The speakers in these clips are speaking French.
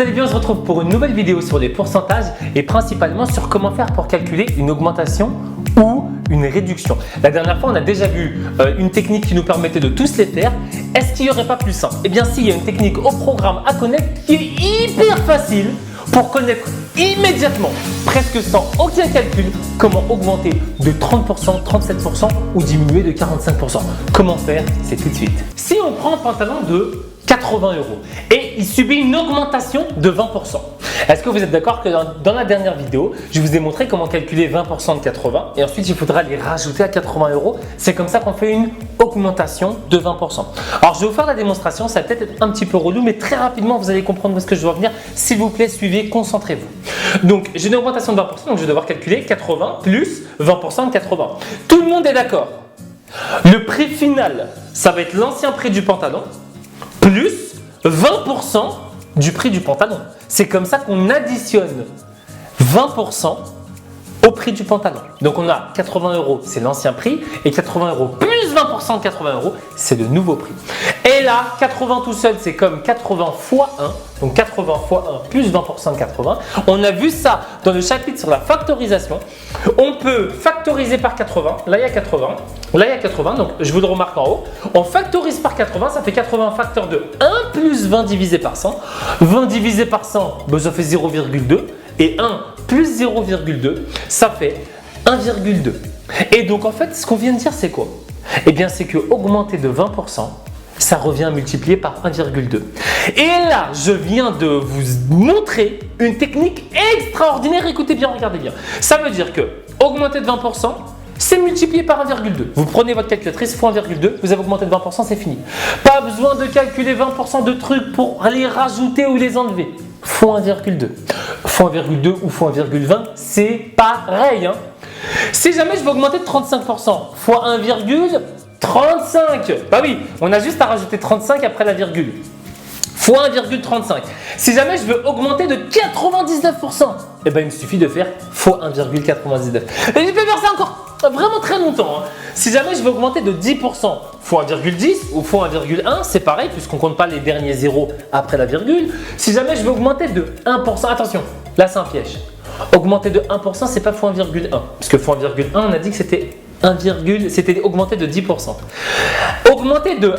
allez bien, on se retrouve pour une nouvelle vidéo sur les pourcentages et principalement sur comment faire pour calculer une augmentation ou une réduction. La dernière fois, on a déjà vu une technique qui nous permettait de tous les faire. Est-ce qu'il n'y aurait pas plus simple? Eh bien si, il y a une technique au programme à connaître qui est hyper facile pour connaître immédiatement, presque sans aucun calcul, comment augmenter de 30%, 37% ou diminuer de 45%. Comment faire? C'est tout de suite. Si on prend un pantalon de 80 € et il subit une augmentation de 20%. Est-ce que vous êtes d'accord que dans la dernière vidéo, je vous ai montré comment calculer 20% de 80 et ensuite il faudra les rajouter à 80 €. C'est comme ça qu'on fait une augmentation de 20%. Alors je vais vous faire la démonstration, ça va peut-être être un petit peu relou, mais très rapidement vous allez comprendre où est-ce que je dois venir. S'il vous plaît, suivez, concentrez-vous. Donc j'ai une augmentation de 20%, donc je vais devoir calculer 80 plus 20% de 80. Tout le monde est d'accord? Le prix final, ça va être l'ancien prix du pantalon plus 20% du prix du pantalon. C'est comme ça qu'on additionne 20% au prix du pantalon. Donc on a 80 €, c'est l'ancien prix, et 80 € plus 20% de 80 €, c'est le nouveau prix. Et là, 80 tout seul, c'est comme 80 fois 1, donc 80 fois 1 plus 20% de 80. On a vu ça dans le chapitre sur la factorisation. On peut factoriser par 80, là il y a 80, là il y a 80, donc je vous le remarque en haut. On factorise par 80, ça fait 80 facteur de 1 plus 20 divisé par 100. 20 divisé par 100, ben, ça fait 0,2. Et 1 plus 0,2, ça fait 1,2. Et donc en fait, ce qu'on vient de dire, c'est quoi? Eh bien, c'est que augmenter de 20%, ça revient à multiplier par 1,2. Et là, je viens de vous montrer une technique extraordinaire. Écoutez bien, regardez bien. Ça veut dire que augmenter de 20%, c'est multiplié par 1,2. Vous prenez votre calculatrice, fois 1,2, vous avez augmenté de 20%, c'est fini. Pas besoin de calculer 20% de trucs pour les rajouter ou les enlever. Fois 1,2. Fois 1,2 ou fois 1,20, c'est pareil. Hein. Si jamais je veux augmenter de 35%, fois 1,35. Bah oui, on a juste à rajouter 35 après la virgule. Fois 1,35. Si jamais je veux augmenter de 99%, eh ben il me suffit de faire fois 1,99. Et je peux faire ça encore vraiment très longtemps. Hein. Si jamais je veux augmenter de 10%, fois 1,10 ou fois 1,1, c'est pareil puisqu'on ne compte pas les derniers zéros après la virgule. Si jamais je veux augmenter de 1%, attention, là c'est un piège. Augmenter de 1%, c'est pas fois 1,1. Parce que fois 1,1, on a dit que c'était c'était augmenter de 10%. Augmenter de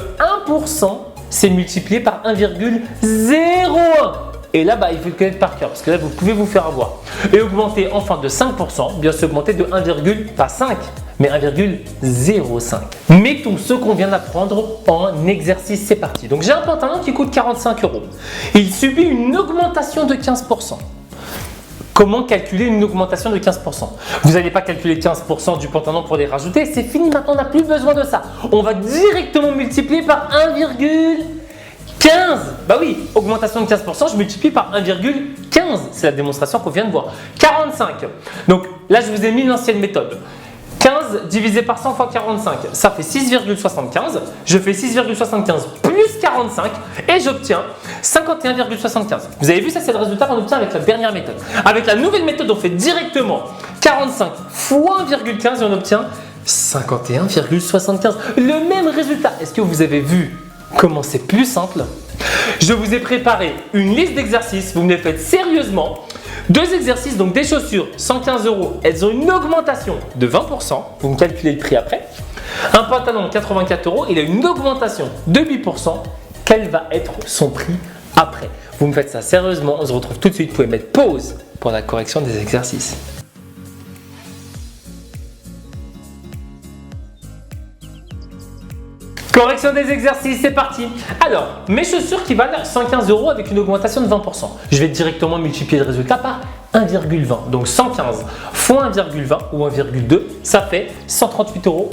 1%, c'est multiplié par 1,01. Et là, il faut le connaître par cœur parce que là, vous pouvez vous faire avoir. Et augmenter enfin de 5%, bien sûr, augmenter de 1,5, mais 1,05. Mettons ce qu'on vient d'apprendre en exercice, c'est parti. Donc, j'ai un pantalon qui coûte 45 €. Il subit une augmentation de 15%. Comment calculer une augmentation de 15%? Vous n'allez pas calculer 15% du pantalon pour les rajouter, c'est fini maintenant, on n'a plus besoin de ça. On va directement multiplier par 1,15. Bah oui, augmentation de 15%, je multiplie par 1,15. C'est la démonstration qu'on vient de voir. 45. Donc là, je vous ai mis l'ancienne méthode. 15 divisé par 100 fois 45, ça fait 6,75. Je fais 6,75 plus 45 et j'obtiens 51,75. Vous avez vu, ça c'est le résultat qu'on obtient avec la dernière méthode. Avec la nouvelle méthode, on fait directement 45 fois 1,15 et on obtient 51,75. Le même résultat. Est-ce que vous avez vu comment c'est plus simple? Je vous ai préparé une liste d'exercices, vous me les faites sérieusement. 2 exercices, donc des chaussures, 115 €, elles ont une augmentation de 20%, vous me calculez le prix après. Un pantalon, 84 €, il a une augmentation de 8%, quel va être son prix après? Vous me faites ça sérieusement, on se retrouve tout de suite, vous pouvez mettre pause pour la correction des exercices. Correction des exercices, c'est parti. Alors, mes chaussures qui valent 115 € avec une augmentation de 20%. Je vais directement multiplier le résultat par 1,20. Donc 115 fois 1,20 ou 1,2, ça fait 138 €.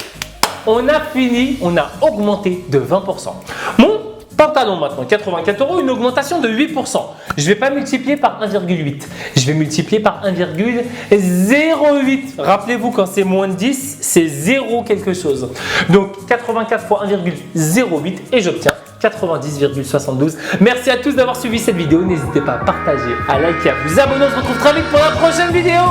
On a fini, on a augmenté de 20%. Mon pantalon maintenant, 84 €, une augmentation de 8%. Je ne vais pas multiplier par 1,8. Je vais multiplier par 1,08. Rappelez-vous, quand c'est moins de 10, c'est 0 quelque chose. Donc 84 fois 1,08 et j'obtiens 90,72. Merci à tous d'avoir suivi cette vidéo. N'hésitez pas à partager, à liker, à vous abonner. On se retrouve très vite pour la prochaine vidéo.